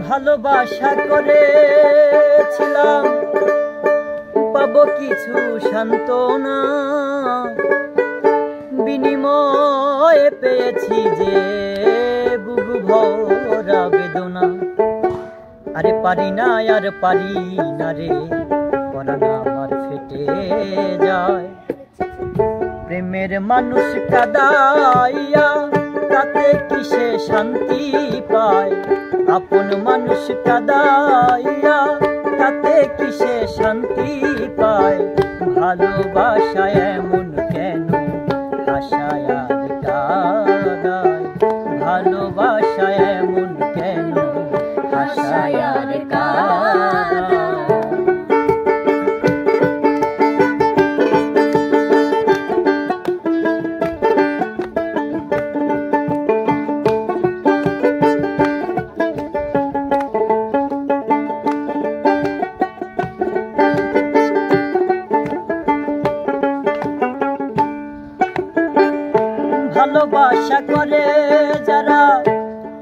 ভালোবাসা করেছিলাম পাবো কিছু সান্ত্বনা, বিনিময়ে পেয়েছি যে বুক ভরা বেদনা। আরে পারি না আর পারি না রে, পরাণ আমার ফেটে যায়। প্রেমের মানুষ কাদাইয়া তাতে কিসে শান্তি পায়, আপন মানুষ কাদাইয়া তাতে কিসে শান্তি পায়। ভালোবাসা এমন কেন আশায় আর কাদায়, ভালোবাসা এমন কেন আশায় আর কাদায়। ভালোবাসা করে যারা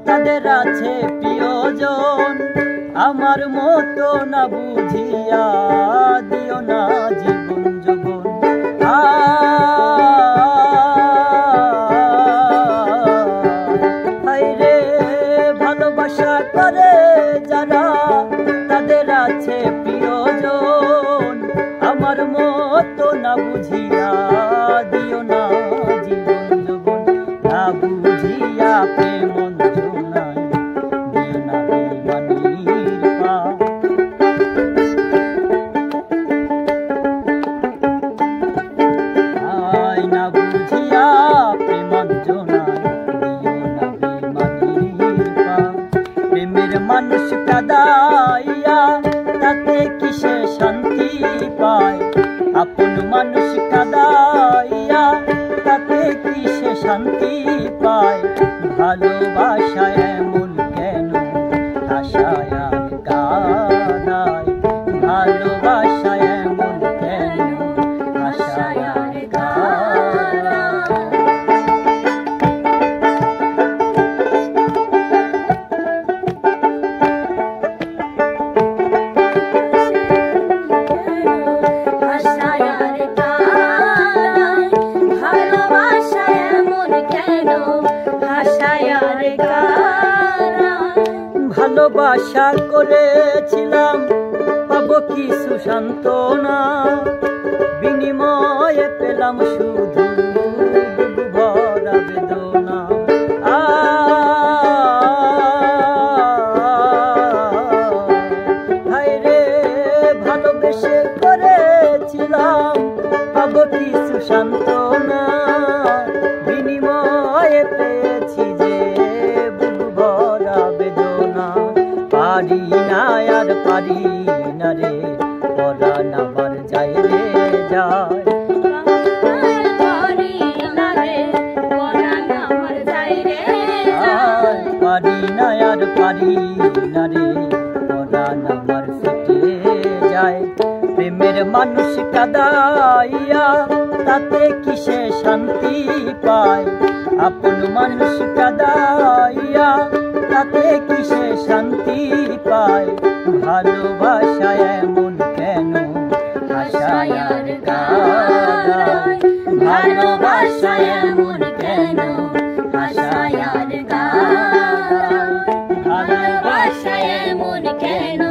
তাদের আছে প্রিয়জন, আমার মতো না বুঝিয়া দিও না জীবন যৌবন। হায়রে ভালোবাসা করে যারা তাদের আছে প্রিয়জন, আমার মতো না বুঝিয়া দিও না জীবন যৌবন। না বুঝিয়া প্রেম যৌবনায় দিও না বেইমানির পা। না বুঝিয়া প্রেম যৌবনায় দিও না বেইমানির পা। প্রেমের মানুষ কাদাইয়া তাতে কিসে শান্তি পায়, আপন মানুষ কাদাইয়া তাতে কিসে শান্তি পায়। ভালোবাসা এমন কেন আশায় আর কাদায়, ভালোবাসা এমন কেন আশায় আর কাদায়। ভালোবাসা করেছিলাম পাবো কিছু সান্ত্বনা, বিনিময়ে পেলাম শুধু বুক ভরা বেদনা। হায়রে ভালোবেসে করেছিলাম পাবো কিছু সান্ত্বনা, বিনিময়ে পেয়েছি যে বুক ভরা বেদনা। পারি না আর পারি না রে, পরাণ আমার যায় রে যায়। পারি না আর পারি না রে, পরাণ আমার ফেটে যায়। প্রেমের মানুষ কাদাইয়া তাতে কিসে শান্তি পায়, আপন মানুষ কাদাইয়া তাতে কিসে শান্তি পায়। ভালোবাসা এমন কেন আশায় আর কাদায়, ভালোবাসা এমন কেন আশায় আর কাদায়, ভালোবাসা এমন কেন